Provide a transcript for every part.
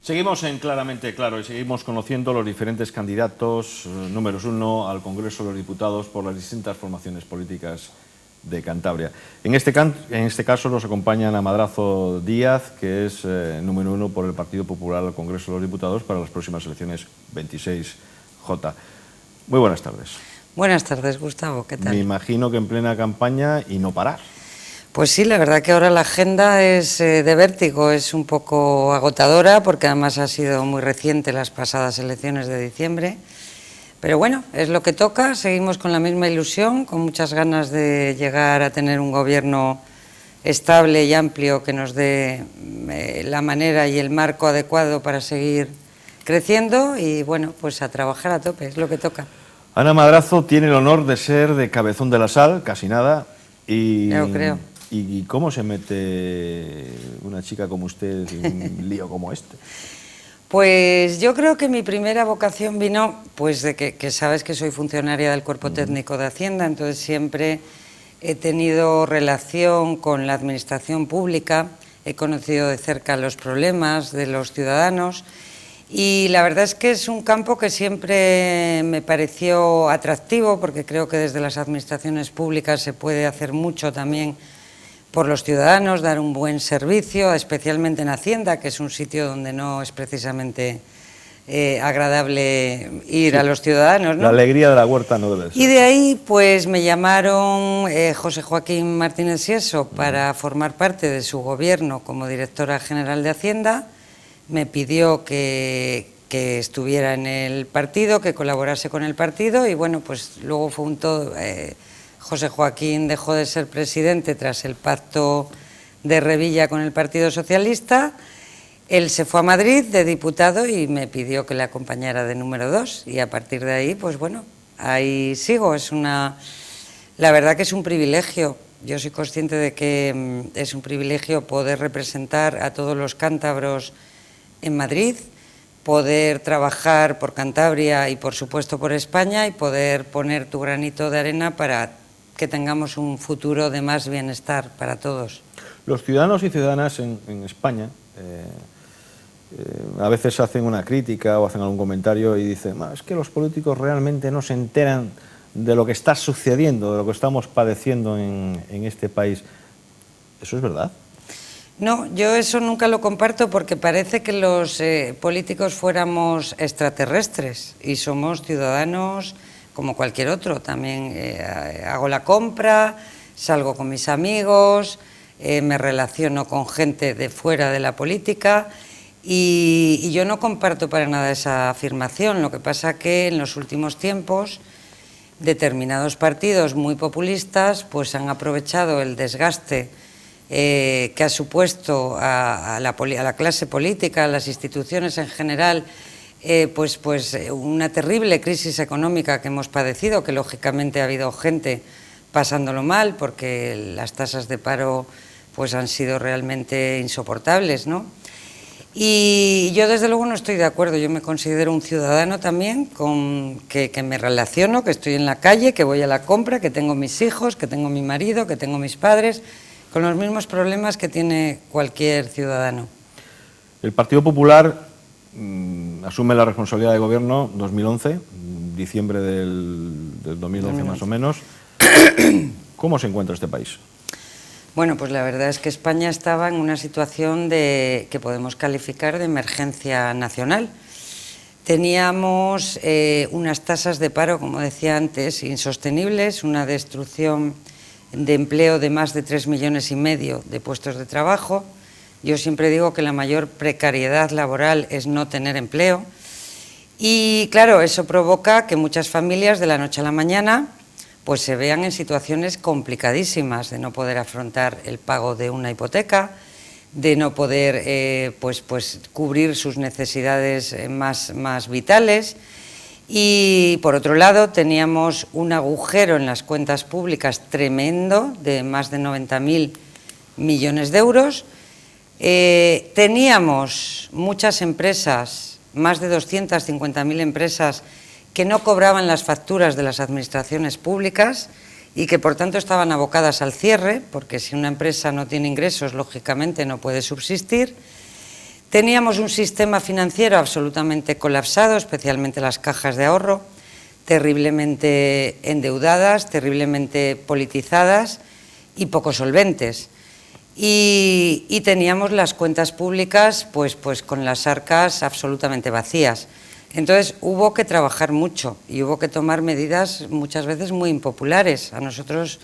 Seguimos en Claramente Claro y seguimos conociendo los diferentes candidatos números 1 al Congreso de los Diputados por las distintas formaciones políticas de Cantabria. En este caso nos acompaña Ana Madrazo Díaz, que es número 1 por el Partido Popular al Congreso de los Diputados para las próximas elecciones 26J. Muy buenas tardes. Buenas tardes, Gustavo, ¿qué tal? Me imagino que en plena campaña y no parar. Pues sí, la verdad que ahora la agenda es de vértigo, es un poco agotadora porque además ha sido muy reciente las pasadas elecciones de diciembre. Pero bueno, es lo que toca, seguimos con la misma ilusión, con muchas ganas de llegar a tener un gobierno estable y amplio que nos dé la manera y el marco adecuado para seguir creciendo y bueno, pues a trabajar a tope, es lo que toca. Ana Madrazo tiene el honor de ser de Cabezón de la Sal, casi nada, y... Yo creo. ¿Y cómo se mete una chica como usted en un lío como este? Pues yo creo que mi primera vocación vino pues de que sabes que soy funcionaria del Cuerpo Técnico de Hacienda, entonces siempre he tenido relación con la administración pública, he conocido de cerca los problemas de los ciudadanos y la verdad es que es un campo que siempre me pareció atractivo porque creo que desde las administraciones públicas se puede hacer mucho también por los ciudadanos, dar un buen servicio, especialmente en Hacienda, que es un sitio donde no es precisamente agradable ir a los ciudadanos, ¿no? La alegría de la huerta no debe ser. Y de ahí pues me llamaron José Joaquín Martínez Sieso para formar parte de su gobierno como directora general de Hacienda, me pidió que estuviera en el partido, que colaborase con el partido y bueno, pues luego fue un todo... José Joaquín dejó de ser presidente tras el pacto de Revilla con el Partido Socialista. Él se fue a Madrid de diputado y me pidió que le acompañara de número 2 y a partir de ahí, pues bueno, ahí sigo. La verdad que es un privilegio. Yo soy consciente de que es un privilegio poder representar a todos los cántabros en Madrid, poder trabajar por Cantabria y por supuesto por España y poder poner tu granito de arena para que tengamos un futuro de más bienestar para todos. Los ciudadanos y ciudadanas en España a veces hacen una crítica o hacen algún comentario y dicen, es que los políticos realmente no se enteran de lo que está sucediendo, de lo que estamos padeciendo en este país. ¿Eso es verdad? No, yo eso nunca lo comparto porque parece que los políticos fuéramos extraterrestres y somos ciudadanos como cualquier otro. También hago la compra, salgo con mis amigos, me relaciono con gente de fuera de la política y yo no comparto para nada esa afirmación. Lo que pasa que en los últimos tiempos determinados partidos muy populistas pues han aprovechado el desgaste que ha supuesto a la clase política, a las instituciones en general, pues una terrible crisis económica que hemos padecido, que lógicamente ha habido gente pasándolo mal porque las tasas de paro pues han sido realmente insoportables, ¿no? Y yo desde luego no estoy de acuerdo, yo me considero un ciudadano también, que me relaciono, que estoy en la calle, que voy a la compra, que tengo mis hijos, que tengo mi marido, que tengo mis padres, con los mismos problemas que tiene cualquier ciudadano. El Partido Popular asume la responsabilidad de gobierno 2011, diciembre del 2011 más o menos. ¿Cómo se encuentra este país? Bueno, pues la verdad es que España estaba en una situación que podemos calificar de emergencia nacional. Teníamos unas tasas de paro, como decía antes, insostenibles, una destrucción de empleo de más de 3,5 millones de puestos de trabajo. Yo siempre digo que la mayor precariedad laboral es no tener empleo y claro, eso provoca que muchas familias de la noche a la mañana pues se vean en situaciones complicadísimas de no poder afrontar el pago de una hipoteca, de no poder pues cubrir sus necesidades más vitales. Y por otro lado teníamos un agujero en las cuentas públicas tremendo de más de 90.000 millones de euros. Teníamos muchas empresas, más de 250.000 empresas que no cobraban las facturas de las administraciones públicas y que por tanto estaban abocadas al cierre, porque si una empresa no tiene ingresos, lógicamente no puede subsistir. Teníamos un sistema financiero absolutamente colapsado, especialmente las cajas de ahorro, terriblemente endeudadas, terriblemente politizadas y poco solventes. Y teníamos las cuentas públicas pues con las arcas absolutamente vacías. Entonces hubo que trabajar mucho y hubo que tomar medidas muchas veces muy impopulares. A nosotros,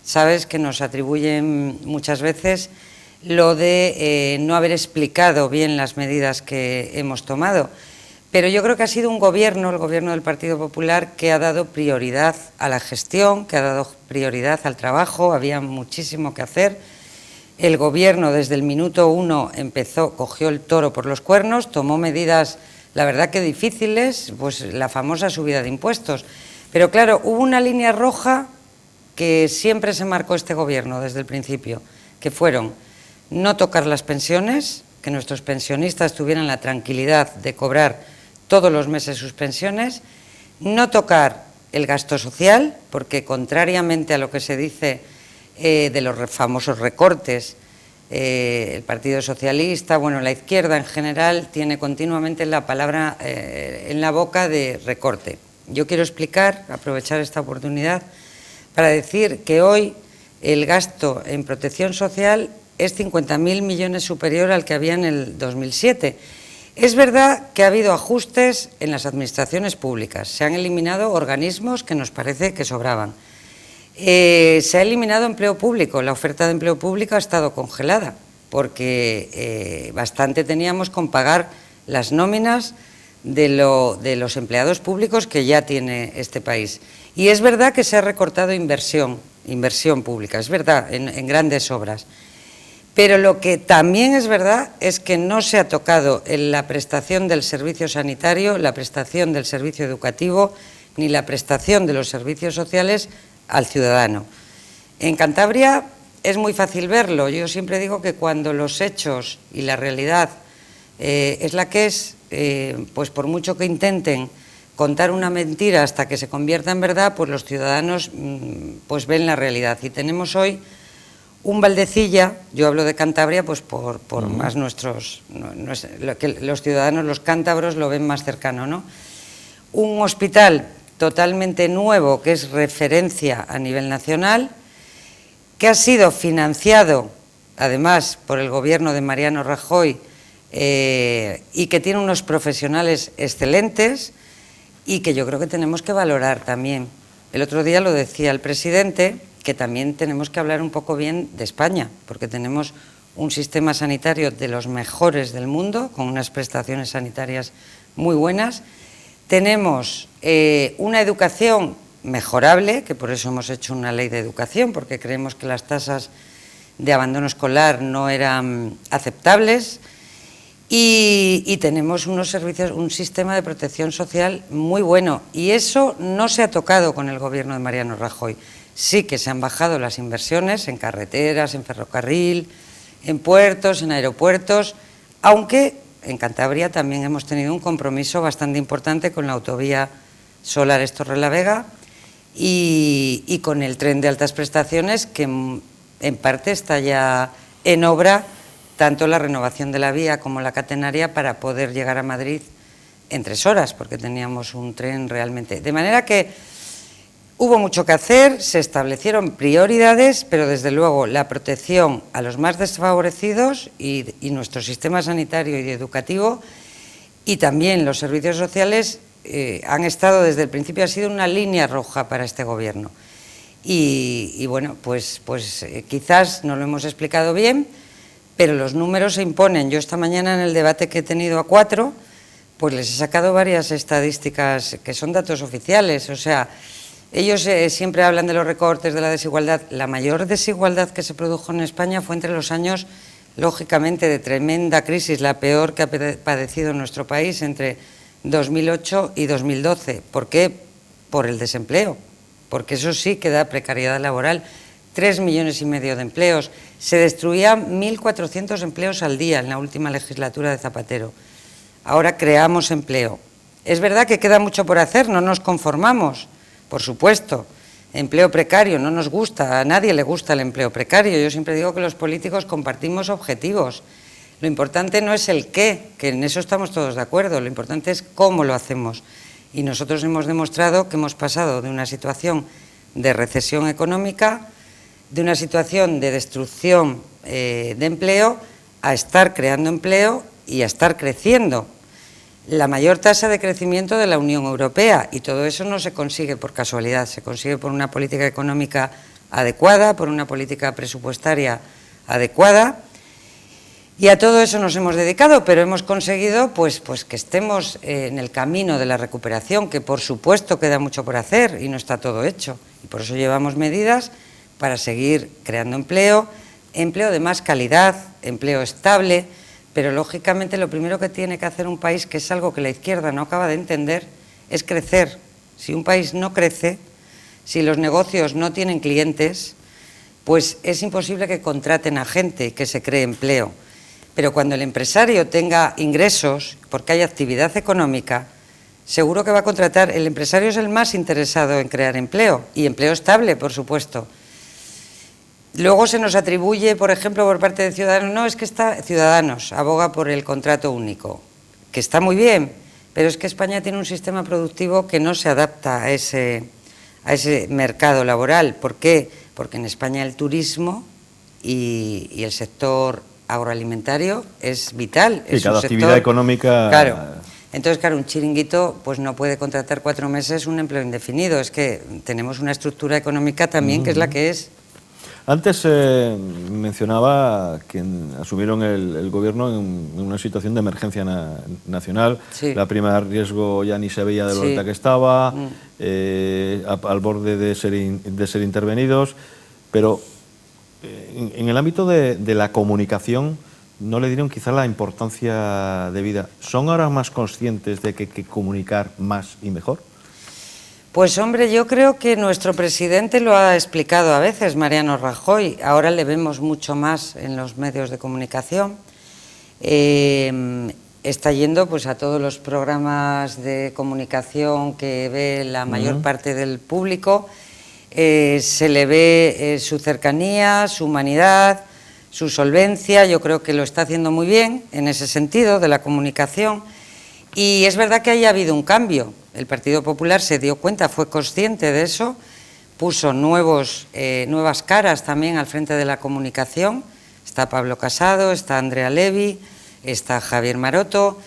sabes que nos atribuyen muchas veces lo de no haber explicado bien las medidas que hemos tomado. Pero yo creo que ha sido un gobierno, el gobierno del Partido Popular, que ha dado prioridad a la gestión, que ha dado prioridad al trabajo, había muchísimo que hacer. El gobierno desde el minuto 1 cogió el toro por los cuernos, tomó medidas, la verdad que difíciles, pues la famosa subida de impuestos. Pero claro, hubo una línea roja que siempre se marcó este gobierno desde el principio, que fueron no tocar las pensiones, que nuestros pensionistas tuvieran la tranquilidad de cobrar todos los meses sus pensiones, no tocar el gasto social, porque contrariamente a lo que se dice de los famosos recortes, el Partido Socialista, bueno, la izquierda en general, tiene continuamente la palabra en la boca de recorte. Yo quiero aprovechar esta oportunidad para decir que hoy el gasto en protección social es 50.000 millones superior al que había en el 2007. Es verdad que ha habido ajustes en las administraciones públicas, se han eliminado organismos que nos parece que sobraban. Se ha eliminado empleo público, la oferta de empleo público ha estado congelada, porque bastante teníamos con pagar las nóminas de los empleados públicos que ya tiene este país. Y es verdad que se ha recortado inversión pública, es verdad, en grandes obras. Pero lo que también es verdad es que no se ha tocado en la prestación del servicio sanitario, la prestación del servicio educativo, ni la prestación de los servicios sociales al ciudadano. En Cantabria es muy fácil verlo. Yo siempre digo que cuando los hechos y la realidad es la que es, pues por mucho que intenten contar una mentira hasta que se convierta en verdad, pues los ciudadanos pues ven la realidad. Y tenemos hoy un Valdecilla, yo hablo de Cantabria pues por más los ciudadanos, los cántabros lo ven más cercano, ¿no? Un hospital totalmente nuevo que es referencia a nivel nacional, que ha sido financiado además por el gobierno de Mariano Rajoy y que tiene unos profesionales excelentes y que yo creo que tenemos que valorar también. El otro día lo decía el presidente, que también tenemos que hablar un poco bien de España, porque tenemos un sistema sanitario de los mejores del mundo, con unas prestaciones sanitarias muy buenas. Tenemos una educación mejorable, que por eso hemos hecho una ley de educación, porque creemos que las tasas de abandono escolar no eran aceptables, y tenemos unos servicios, un sistema de protección social muy bueno, y eso no se ha tocado con el gobierno de Mariano Rajoy. Sí que se han bajado las inversiones en carreteras, en ferrocarril, en puertos, en aeropuertos, aunque en Cantabria también hemos tenido un compromiso bastante importante con la autovía Solares Torrelavega y con el tren de altas prestaciones, que en parte está ya en obra, tanto la renovación de la vía como la catenaria, para poder llegar a Madrid en 3 horas, porque teníamos un tren realmente. De manera que hubo mucho que hacer, se establecieron prioridades, pero desde luego la protección a los más desfavorecidos y nuestro sistema sanitario y educativo, y también los servicios sociales han estado desde el principio, ha sido una línea roja para este gobierno. Y bueno, pues quizás no lo hemos explicado bien, pero los números se imponen. Yo esta mañana en el debate que he tenido a 4, pues les he sacado varias estadísticas que son datos oficiales, o sea, ellos siempre hablan de los recortes, de la desigualdad. La mayor desigualdad que se produjo en España fue entre los años, lógicamente, de tremenda crisis, la peor que ha padecido nuestro país, entre 2008 y 2012. ¿Por qué? Por el desempleo, porque eso sí que da precariedad laboral. 3,5 millones de empleos. Se destruían 1.400 empleos al día en la última legislatura de Zapatero. Ahora creamos empleo. Es verdad que queda mucho por hacer, no nos conformamos. Por supuesto, empleo precario no nos gusta, a nadie le gusta el empleo precario. Yo siempre digo que los políticos compartimos objetivos. Lo importante no es el qué, que en eso estamos todos de acuerdo, lo importante es cómo lo hacemos. Y nosotros hemos demostrado que hemos pasado de una situación de recesión económica, de una situación de destrucción de empleo, a estar creando empleo y a estar creciendo. La mayor tasa de crecimiento de la Unión Europea, y todo eso no se consigue por casualidad, se consigue por una política económica adecuada, por una política presupuestaria adecuada, y a todo eso nos hemos dedicado, pero hemos conseguido pues que estemos en el camino de la recuperación, que por supuesto queda mucho por hacer y no está todo hecho, y por eso llevamos medidas para seguir creando empleo, empleo de más calidad, empleo estable, pero lógicamente lo primero que tiene que hacer un país, que es algo que la izquierda no acaba de entender, es crecer. Si un país no crece, si los negocios no tienen clientes, pues es imposible que contraten a gente y que se cree empleo. Pero cuando el empresario tenga ingresos, porque hay actividad económica, seguro que va a contratar. El empresario es el más interesado en crear empleo, y empleo estable, por supuesto. Luego se nos atribuye, por ejemplo, por parte de Ciudadanos, no, es que Ciudadanos aboga por el contrato único, que está muy bien, pero es que España tiene un sistema productivo que no se adapta a ese mercado laboral. ¿Por qué? Porque en España el turismo y el sector agroalimentario es vital. Y cada actividad económica... Claro. Entonces, claro, un chiringuito pues no puede contratar 4 meses un empleo indefinido. Es que tenemos una estructura económica también que es la que es. Antes mencionaba que asumieron el gobierno en una situación de emergencia nacional. Sí. La prima de riesgo ya ni se veía de lo alta que estaba, al borde de ser intervenidos, pero en el ámbito de la comunicación no le dieron quizá la importancia debida. ¿Son ahora más conscientes de que hay que comunicar más y mejor? Pues hombre, yo creo que nuestro presidente lo ha explicado a veces, Mariano Rajoy. Ahora le vemos mucho más en los medios de comunicación. Está yendo pues a todos los programas de comunicación que ve la mayor parte del público. Se le ve su cercanía, su humanidad, su solvencia. Yo creo que lo está haciendo muy bien en ese sentido de la comunicación. Y es verdad que haya habido un cambio. El Partido Popular se dio cuenta, fue consciente de eso, puso nuevas caras también al frente de la comunicación. Está Pablo Casado, está Andrea Levy, está Javier Maroto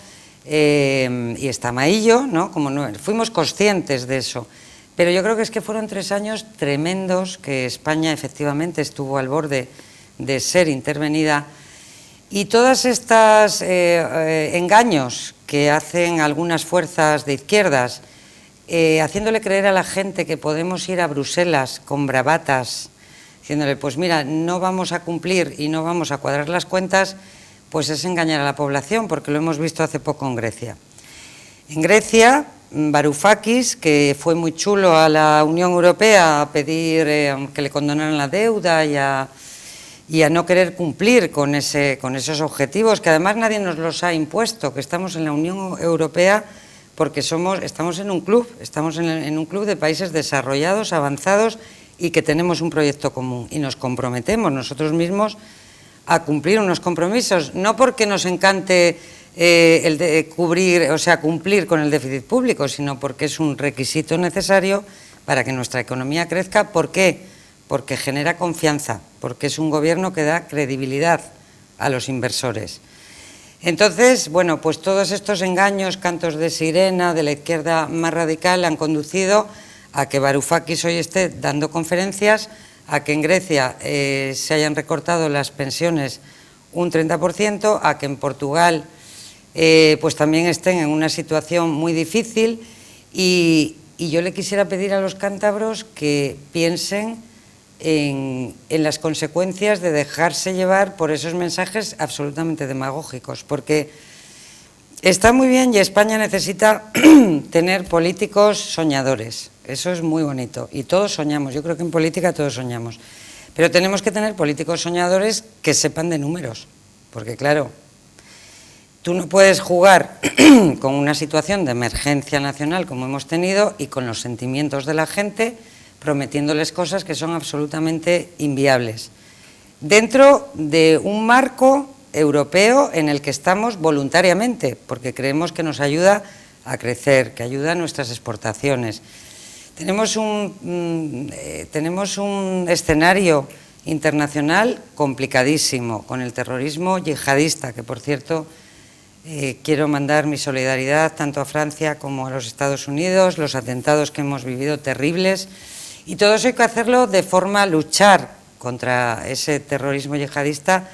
y está Maillo, ¿no? Fuimos conscientes de eso. Pero yo creo que es que fueron 3 años tremendos, que España efectivamente estuvo al borde de ser intervenida. Y todas estas engaños que hacen algunas fuerzas de izquierdas, haciéndole creer a la gente que podemos ir a Bruselas con bravatas, diciéndole, pues mira, no vamos a cumplir y no vamos a cuadrar las cuentas, pues es engañar a la población, porque lo hemos visto hace poco en Grecia. En Grecia, Varoufakis, que fue muy chulo a la Unión Europea a pedir que le condonaran la deuda y a no querer cumplir con esos objetivos, que además nadie nos los ha impuesto, que estamos en la Unión Europea porque estamos en un club, en un club de países desarrollados, avanzados y que tenemos un proyecto común y nos comprometemos nosotros mismos a cumplir unos compromisos, no porque nos encante cumplir con el déficit público, sino porque es un requisito necesario para que nuestra economía crezca. ¿Por qué? Porque genera confianza, porque es un gobierno que da credibilidad a los inversores. Entonces, bueno, pues todos estos engaños, cantos de sirena de la izquierda más radical han conducido a que Varoufakis hoy esté dando conferencias, a que en Grecia se hayan recortado las pensiones un 30%, a que en Portugal pues también estén en una situación muy difícil y yo le quisiera pedir a los cántabros que piensen en las consecuencias de dejarse llevar por esos mensajes absolutamente demagógicos, porque está muy bien y España necesita tener políticos soñadores, eso es muy bonito y todos soñamos, yo creo que en política todos soñamos, pero tenemos que tener políticos soñadores que sepan de números, porque claro, tú no puedes jugar con una situación de emergencia nacional como hemos tenido y con los sentimientos de la gente prometiéndoles cosas que son absolutamente inviables. Dentro de un marco europeo en el que estamos voluntariamente, porque creemos que nos ayuda a crecer, que ayuda a nuestras exportaciones. Tenemos un escenario internacional complicadísimo con el terrorismo yihadista, que por cierto quiero mandar mi solidaridad tanto a Francia como a los Estados Unidos, los atentados que hemos vivido terribles, y todo eso hay que hacerlo de forma a luchar contra ese terrorismo yihadista.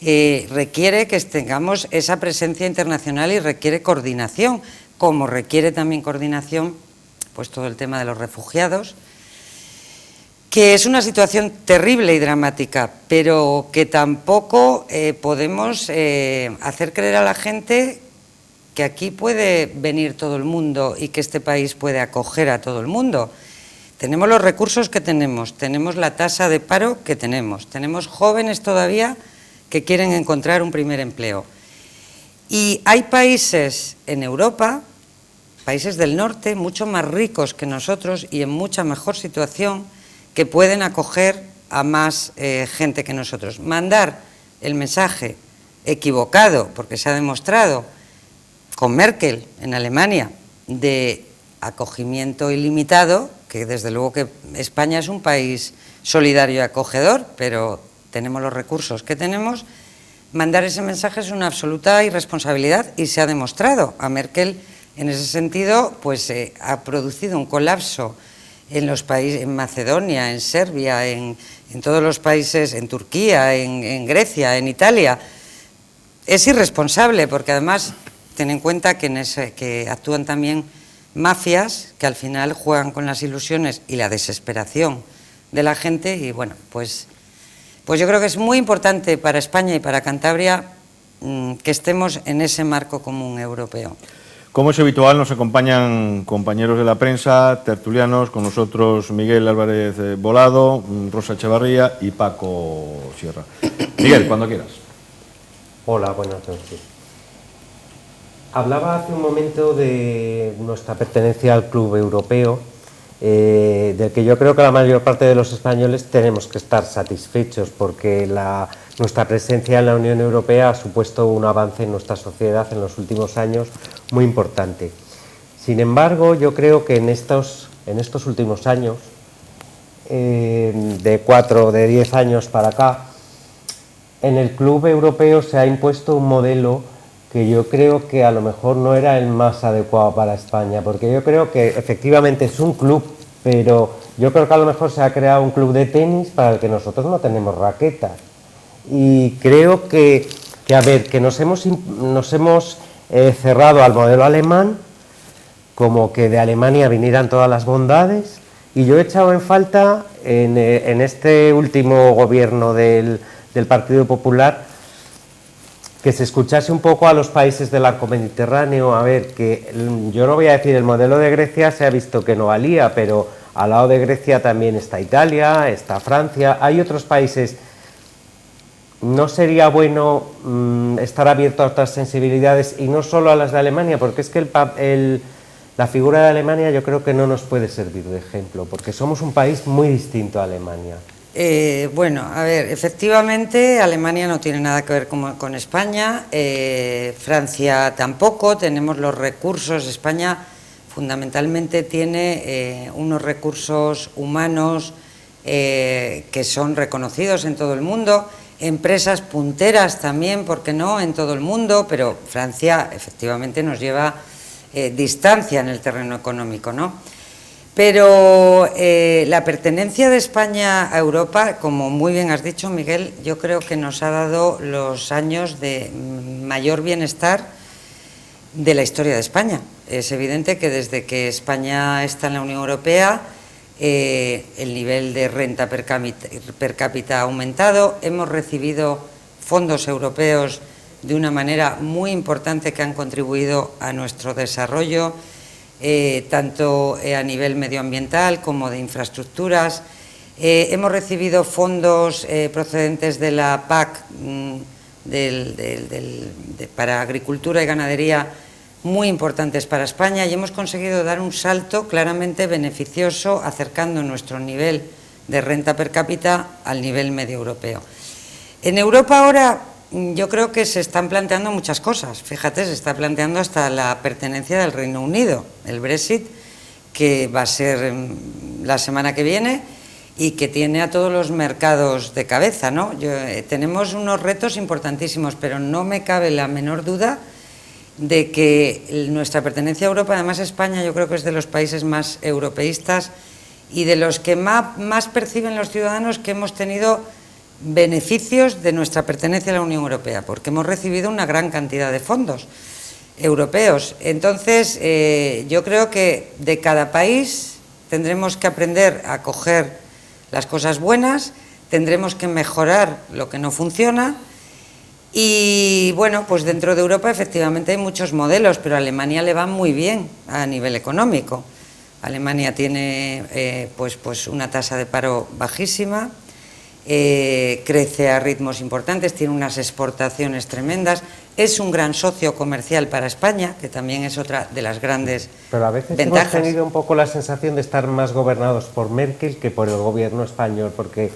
Requiere que tengamos esa presencia internacional y requiere coordinación, como requiere también coordinación pues todo el tema de los refugiados, que es una situación terrible y dramática, pero que tampoco podemos hacer creer a la gente que aquí puede venir todo el mundo y que este país puede acoger a todo el mundo. Tenemos los recursos que tenemos la tasa de paro que tenemos jóvenes todavía que quieren encontrar un primer empleo. Y hay países en Europa, países del norte, mucho más ricos que nosotros y en mucha mejor situación, que pueden acoger a más gente que nosotros. Mandar el mensaje equivocado, porque se ha demostrado con Merkel en Alemania, de acogimiento ilimitado, que desde luego que España es un país solidario y acogedor, pero tenemos los recursos que tenemos, mandar ese mensaje es una absoluta irresponsabilidad y se ha demostrado. A Merkel, en ese sentido, pues ha producido un colapso en los países, en Macedonia, en Serbia, en todos los países, en Turquía, en Grecia, en Italia. Es irresponsable porque además ten en cuenta que actúan también mafias que al final juegan con las ilusiones y la desesperación de la gente y bueno, pues yo creo que es muy importante para España y para Cantabria que estemos en ese marco común europeo. Como es habitual, nos acompañan compañeros de la prensa, tertulianos, con nosotros Miguel Álvarez Volado, Rosa Echevarría y Paco Sierra. Miguel, cuando quieras. Hola, buenas noches. Hablaba hace un momento de nuestra pertenencia al club europeo, del que yo creo que la mayor parte de los españoles tenemos que estar satisfechos porque nuestra presencia en la Unión Europea ha supuesto un avance en nuestra sociedad en los últimos años muy importante. Sin embargo, yo creo que en estos últimos años, de 4 o de 10 años para acá, en el club europeo se ha impuesto un modelo que yo creo que a lo mejor no era el más adecuado para España, porque yo creo que efectivamente es un club, pero yo creo que a lo mejor se ha creado un club de tenis para el que nosotros no tenemos raquetas. Y creo que nos hemos cerrado al modelo alemán, como que de Alemania vinieran todas las bondades, y yo he echado en falta en este último gobierno del Partido Popular que se escuchase un poco a los países del arco mediterráneo. A ver, que yo no voy a decir el modelo de Grecia, se ha visto que no valía, pero al lado de Grecia también está Italia, está Francia, hay otros países. ¿No sería bueno estar abierto a otras sensibilidades y no solo a las de Alemania? Porque es que la figura de Alemania yo creo que no nos puede servir de ejemplo, porque somos un país muy distinto a Alemania. Bueno, a ver, efectivamente Alemania no tiene nada que ver con España, Francia tampoco, tenemos los recursos. España fundamentalmente tiene unos recursos humanos que son reconocidos en todo el mundo, empresas punteras también, ¿por qué no?, en todo el mundo, pero Francia efectivamente nos lleva distancia en el terreno económico, ¿no? Pero la pertenencia de España a Europa, como muy bien has dicho, Miguel, yo creo que nos ha dado los años de mayor bienestar de la historia de España. Es evidente que desde que España está en la Unión Europea, el nivel de renta per cápita ha aumentado, hemos recibido fondos europeos de una manera muy importante que han contribuido a nuestro desarrollo, tanto a nivel medioambiental como de infraestructuras. Hemos recibido fondos procedentes de la PAC para agricultura y ganadería muy importantes para España y hemos conseguido dar un salto claramente beneficioso acercando nuestro nivel de renta per cápita al nivel medio europeo. En Europa ahora yo creo que se están planteando muchas cosas. Fíjate, se está planteando hasta la pertenencia del Reino Unido, el Brexit, que va a ser la semana que viene y que tiene a todos los mercados de cabeza, ¿no? Tenemos unos retos importantísimos, pero no me cabe la menor duda de que nuestra pertenencia a Europa, además España, yo creo que es de los países más europeístas y de los que más perciben los ciudadanos que hemos tenido beneficios de nuestra pertenencia a la Unión Europea, porque hemos recibido una gran cantidad de fondos europeos. Entonces, yo creo que de cada país tendremos que aprender a coger las cosas buenas, tendremos que mejorar lo que no funciona y, bueno, pues dentro de Europa efectivamente hay muchos modelos, pero a Alemania le va muy bien a nivel económico. Alemania tiene pues una tasa de paro bajísima, crece a ritmos importantes, tiene unas exportaciones tremendas, es un gran socio comercial para España, que también es otra de las grandes ventajas. Pero a veces hemos tenido un poco la sensación de estar más gobernados por Merkel que por el gobierno español, porque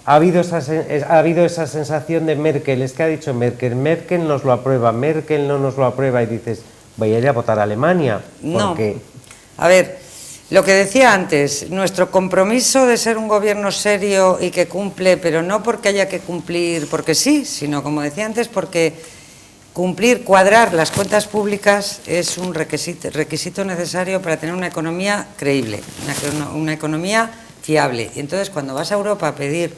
ha habido esa sensación de Merkel, es que ha dicho Merkel nos lo aprueba, Merkel no nos lo aprueba, y dices, voy a ir a votar a Alemania, porque... No, a ver... Lo que decía antes, nuestro compromiso de ser un gobierno serio y que cumple, pero no porque haya que cumplir porque sí, sino, como decía antes, porque cumplir, cuadrar las cuentas públicas es un requisito necesario para tener una economía creíble, una economía fiable. Y entonces, cuando vas a Europa a pedir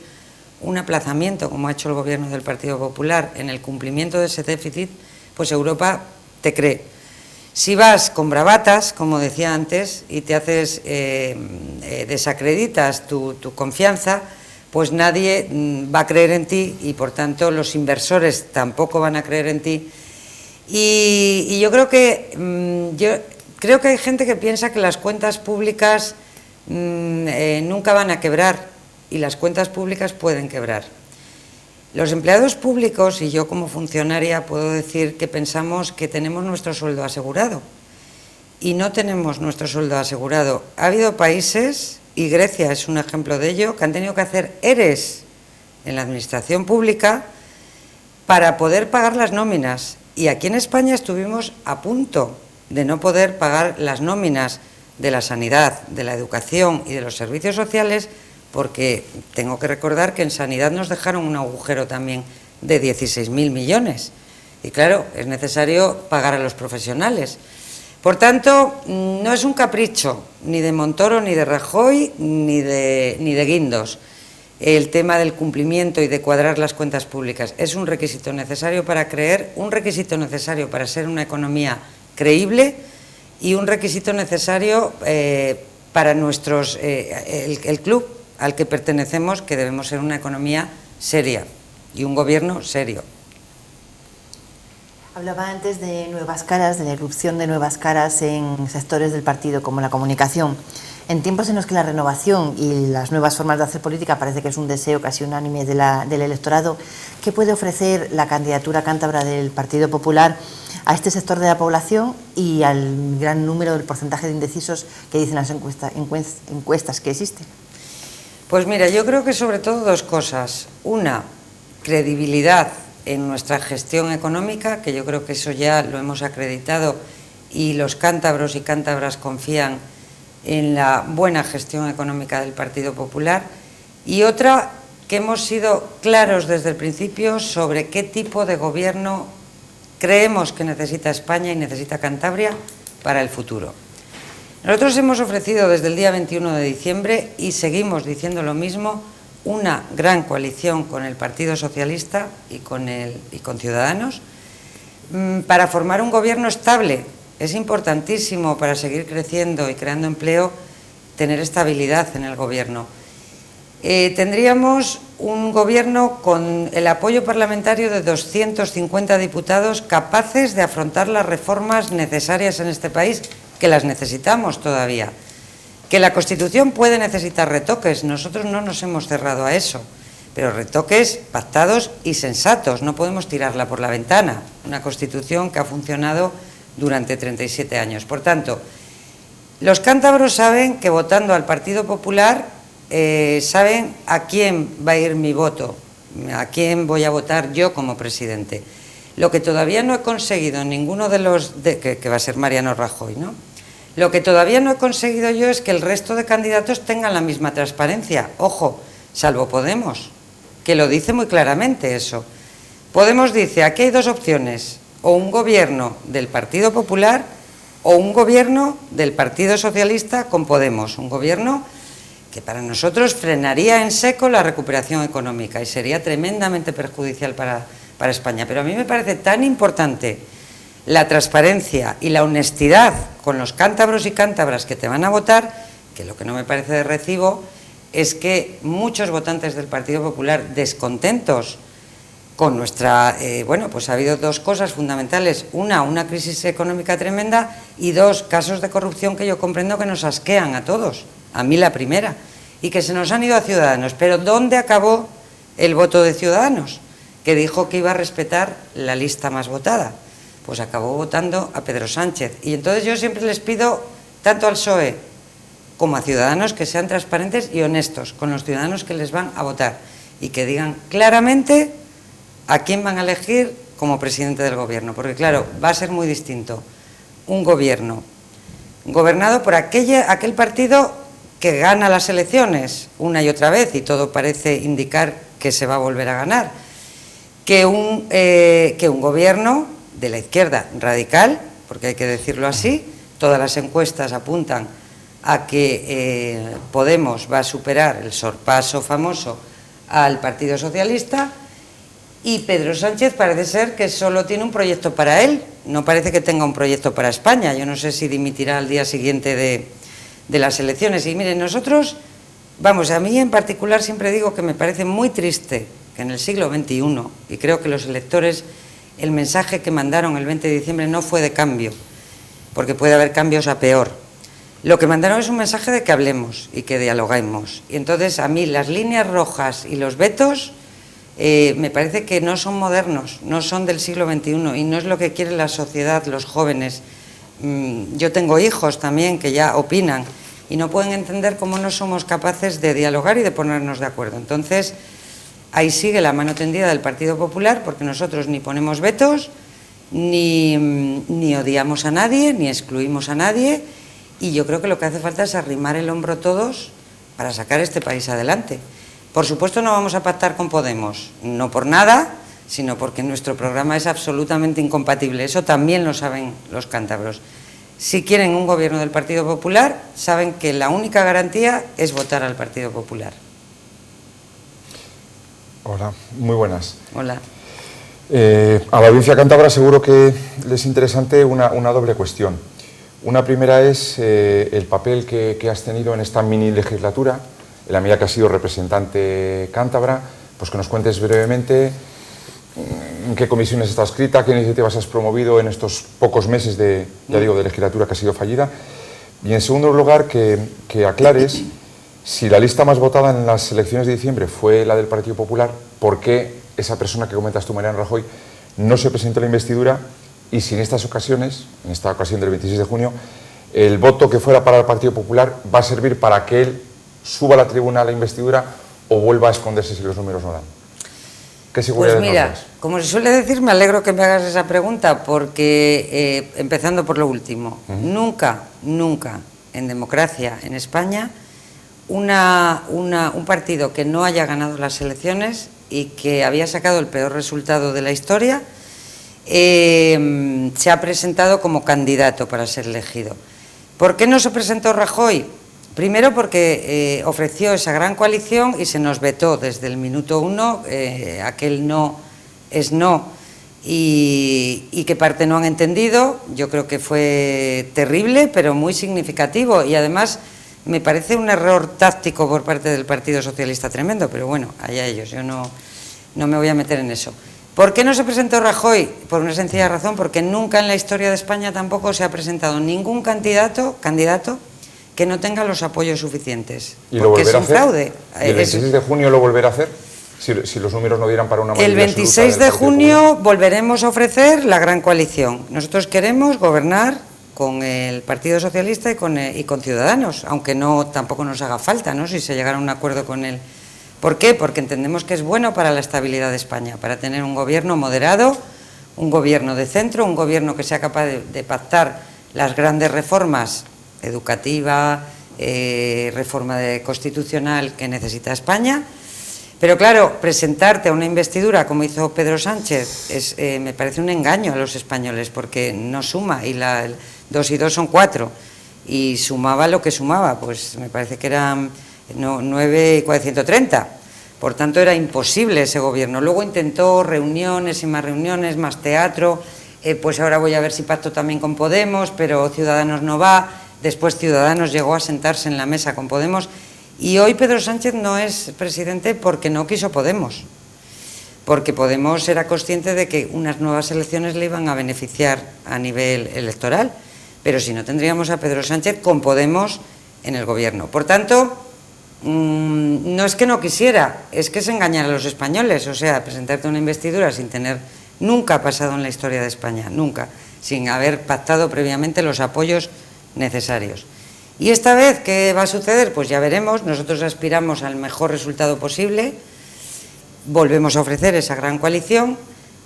un aplazamiento, como ha hecho el gobierno del Partido Popular, en el cumplimiento de ese déficit, pues Europa te cree. Si vas con bravatas, como decía antes, y te haces, desacreditas tu confianza, pues nadie va a creer en ti y, por tanto, los inversores tampoco van a creer en ti. Y yo creo que hay gente que piensa que las cuentas públicas nunca van a quebrar, y las cuentas públicas pueden quebrar. Los empleados públicos, y yo como funcionaria puedo decir que pensamos que tenemos nuestro sueldo asegurado, y no tenemos nuestro sueldo asegurado. Ha habido países, y Grecia es un ejemplo de ello, que han tenido que hacer ERES en la administración pública para poder pagar las nóminas, y aquí en España estuvimos a punto de no poder pagar las nóminas de la sanidad, de la educación y de los servicios sociales, porque tengo que recordar que en sanidad nos dejaron un agujero también de 16.000 millones. Y claro, es necesario pagar a los profesionales. Por tanto, no es un capricho ni de Montoro, ni de Rajoy, ni de Guindos. El tema del cumplimiento y de cuadrar las cuentas públicas es un requisito necesario para creer, un requisito necesario para ser una economía creíble y un requisito necesario para el club al que pertenecemos, que debemos ser una economía seria y un gobierno serio. Hablaba antes de nuevas caras, de la irrupción de nuevas caras en sectores del partido como la comunicación. En tiempos en los que la renovación y las nuevas formas de hacer política parece que es un deseo casi unánime del electorado, ¿qué puede ofrecer la candidatura cántabra del Partido Popular a este sector de la población y al gran número del porcentaje de indecisos que dicen las encuestas que existen? Pues mira, yo creo que sobre todo dos cosas. Una, credibilidad en nuestra gestión económica, que yo creo que eso ya lo hemos acreditado y los cántabros y cántabras confían en la buena gestión económica del Partido Popular. Y otra, que hemos sido claros desde el principio sobre qué tipo de gobierno creemos que necesita España y necesita Cantabria para el futuro. Nosotros hemos ofrecido desde el día 21 de diciembre, y seguimos diciendo lo mismo, una gran coalición con el Partido Socialista y con Ciudadanos para formar un gobierno estable. Es importantísimo para seguir creciendo y creando empleo tener estabilidad en el gobierno. Tendríamos un gobierno con el apoyo parlamentario de 250 diputados capaces de afrontar las reformas necesarias en este país, que las necesitamos todavía. Que la Constitución puede necesitar retoques, nosotros no nos hemos cerrado a eso, pero retoques pactados y sensatos, no podemos tirarla por la ventana, una Constitución que ha funcionado durante 37 años. Por tanto, los cántabros saben que votando al Partido Popular saben a quién va a ir mi voto. a quién voy a votar yo como presidente. Lo que todavía no he conseguido en ninguno de los... que va a ser Mariano Rajoy, ¿no? Lo que todavía no he conseguido yo es que el resto de candidatos tengan la misma transparencia. Ojo, salvo Podemos, que lo dice muy claramente eso. Podemos dice, aquí hay dos opciones, o un gobierno del Partido Popular o un gobierno del Partido Socialista con Podemos, un gobierno que para nosotros frenaría en seco la recuperación económica y sería tremendamente perjudicial para España. Pero a mí me parece tan importante la transparencia y la honestidad con los cántabros y cántabras que te van a votar, que lo que no me parece de recibo es que muchos votantes del Partido Popular descontentos con nuestra... bueno, pues ha habido dos cosas fundamentales. Una crisis económica tremenda y dos, casos de corrupción que yo comprendo que nos asquean a todos. A mí la primera. Y que se nos han ido a Ciudadanos. Pero ¿dónde acabó el voto de Ciudadanos? Que dijo que iba a respetar la lista más votada. Pues acabó votando a Pedro Sánchez. Y entonces yo siempre les pido, tanto al PSOE como a Ciudadanos, que sean transparentes y honestos con los ciudadanos que les van a votar. Y que digan claramente a quién van a elegir como presidente del gobierno. Porque claro, va a ser muy distinto un gobierno gobernado por aquel partido que gana las elecciones una y otra vez, y todo parece indicar que se va a volver a ganar, que un gobierno de la izquierda radical, porque hay que decirlo así, todas las encuestas apuntan a que Podemos va a superar el sorpaso famoso al Partido Socialista, y Pedro Sánchez parece ser que solo tiene un proyecto para él, no parece que tenga un proyecto para España. Yo no sé si dimitirá al día siguiente de las elecciones. Y miren, nosotros, vamos, a mí en particular siempre digo que me parece muy triste que en el siglo XXI, y creo que los electores, el mensaje que mandaron el 20 de diciembre no fue de cambio, porque puede haber cambios a peor. Lo que mandaron es un mensaje de que hablemos y que dialoguemos. Y entonces a mí las líneas rojas y los vetos me parece que no son modernos, no son del siglo XXI y no es lo que quiere la sociedad, los jóvenes. Yo tengo hijos también que ya opinan y no pueden entender cómo no somos capaces de dialogar y de ponernos de acuerdo. Entonces, ahí sigue la mano tendida del Partido Popular, porque nosotros ni ponemos vetos, ni odiamos a nadie, ni excluimos a nadie, y yo creo que lo que hace falta es arrimar el hombro todos para sacar este país adelante. Por supuesto no vamos a pactar con Podemos, no por nada, sino porque nuestro programa es absolutamente incompatible. Eso también lo saben los cántabros. Si quieren un gobierno del Partido Popular, saben que la única garantía es votar al Partido Popular. Hola, muy buenas. Hola. A la audiencia cántabra seguro que les es interesante una doble cuestión. Una primera es el papel que has tenido en esta mini legislatura, en la medida que has sido representante cántabra, pues que nos cuentes brevemente en qué comisiones estás escrita, qué iniciativas has promovido en estos pocos meses de legislatura que ha sido fallida. Y en segundo lugar, que aclares si la lista más votada en las elecciones de diciembre fue la del Partido Popular, ¿por qué esa persona que comentas tú, Mariano Rajoy, no se presentó a la investidura? Y si en estas ocasiones, en esta ocasión del 26 de junio, el voto que fuera para el Partido Popular va a servir para que él suba a la tribuna a la investidura o vuelva a esconderse si los números no dan. ¿Qué seguridad pues mira, nos das? como se suele decir, me alegro que me hagas esa pregunta, porque, empezando por lo último, nunca en democracia en España un partido que no haya ganado las elecciones y que había sacado el peor resultado de la historia se ha presentado como candidato para ser elegido. ¿Por qué no se presentó Rajoy? Primero porque ofreció esa gran coalición y se nos vetó desde el minuto 1, aquel no es no, y qué parte no han entendido. Yo creo que fue terrible, pero muy significativo, y además me parece un error táctico por parte del Partido Socialista tremendo, pero bueno, allá ellos, yo no me voy a meter en eso. ¿Por qué no se presentó Rajoy? Por una sencilla razón, porque nunca en la historia de España tampoco se ha presentado ningún candidato que no tenga los apoyos suficientes. ¿Y lo porque es volverá un a hacer? fraude. ¿Y el 26 de junio lo volverá a hacer? Si los números no dieran para una mayoría El 26 de junio volveremos a ofrecer la gran coalición. Nosotros queremos gobernar con el Partido Socialista y con Ciudadanos, aunque tampoco nos haga falta, ¿no? Si se llegara a un acuerdo con el ¿Por qué? Porque entendemos que es bueno para la estabilidad de España, para tener un gobierno moderado, un gobierno de centro, un gobierno que sea capaz de pactar las grandes reformas educativa, reforma constitucional que necesita España. Pero claro, presentarte a una investidura como hizo Pedro Sánchez me parece un engaño a los españoles, porque no suma, y 2 y 2 son 4, y sumaba lo que sumaba, pues me parece que eran 9 y 430. Por tanto, era imposible ese gobierno. Luego intentó reuniones y más teatro, pues ahora voy a ver si pacto también con Podemos, pero Ciudadanos no va. Después Ciudadanos llegó a sentarse en la mesa con Podemos, y hoy Pedro Sánchez no es presidente porque no quiso Podemos, porque Podemos era consciente de que unas nuevas elecciones le iban a beneficiar a nivel electoral, pero si no, tendríamos a Pedro Sánchez con Podemos en el gobierno. Por tanto, no es que no quisiera, es que es engañar a los españoles. O sea, presentarte una investidura sin tener, nunca ha pasado en la historia de España, nunca, sin haber pactado previamente los apoyos necesarios. Y esta vez, ¿qué va a suceder? Pues ya veremos. Nosotros aspiramos al mejor resultado posible, volvemos a ofrecer esa gran coalición.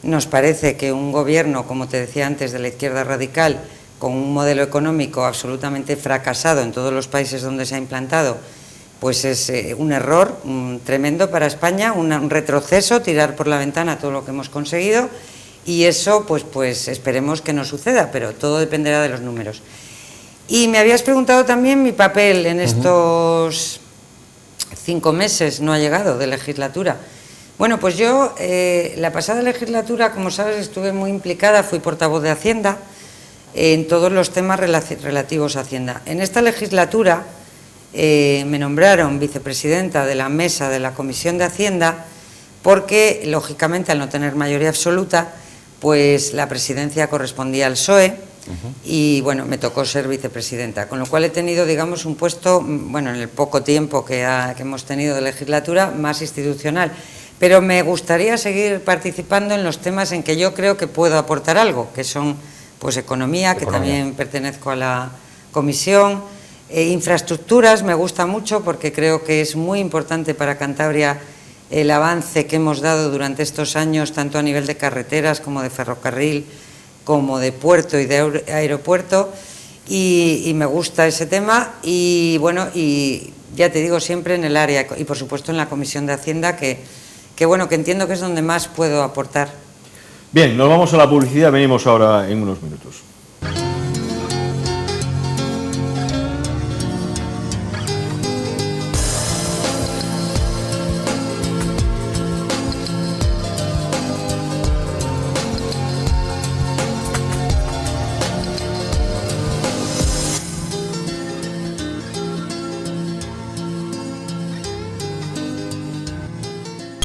Nos parece que un gobierno, como te decía antes, de la izquierda radical, con un modelo económico absolutamente fracasado en todos los países donde se ha implantado, pues es un error tremendo para España, un retroceso, tirar por la ventana todo lo que hemos conseguido, y eso pues esperemos que no suceda, pero todo dependerá de los números. Y me habías preguntado también mi papel en estos 5 meses, no ha llegado, de legislatura. Bueno, pues yo la pasada legislatura, como sabes, estuve muy implicada, fui portavoz de Hacienda en todos los temas relativos a Hacienda. En esta legislatura me nombraron vicepresidenta de la mesa de la Comisión de Hacienda porque, lógicamente, al no tener mayoría absoluta, pues la presidencia correspondía al PSOE y, bueno, me tocó ser vicepresidenta, con lo cual he tenido, digamos, un puesto, bueno, en el poco tiempo que hemos tenido de legislatura, más institucional. Pero me gustaría seguir participando en los temas en que yo creo que puedo aportar algo, que son, pues, economía, que también pertenezco a la comisión, infraestructuras, me gusta mucho porque creo que es muy importante para Cantabria el avance que hemos dado durante estos años, tanto a nivel de carreteras como de ferrocarril, como de puerto y de aeropuerto, y me gusta ese tema. Y bueno, y ya te digo, siempre en el área y por supuesto en la Comisión de Hacienda, que bueno, que entiendo que es donde más puedo aportar. Bien, nos vamos a la publicidad, venimos ahora en unos minutos.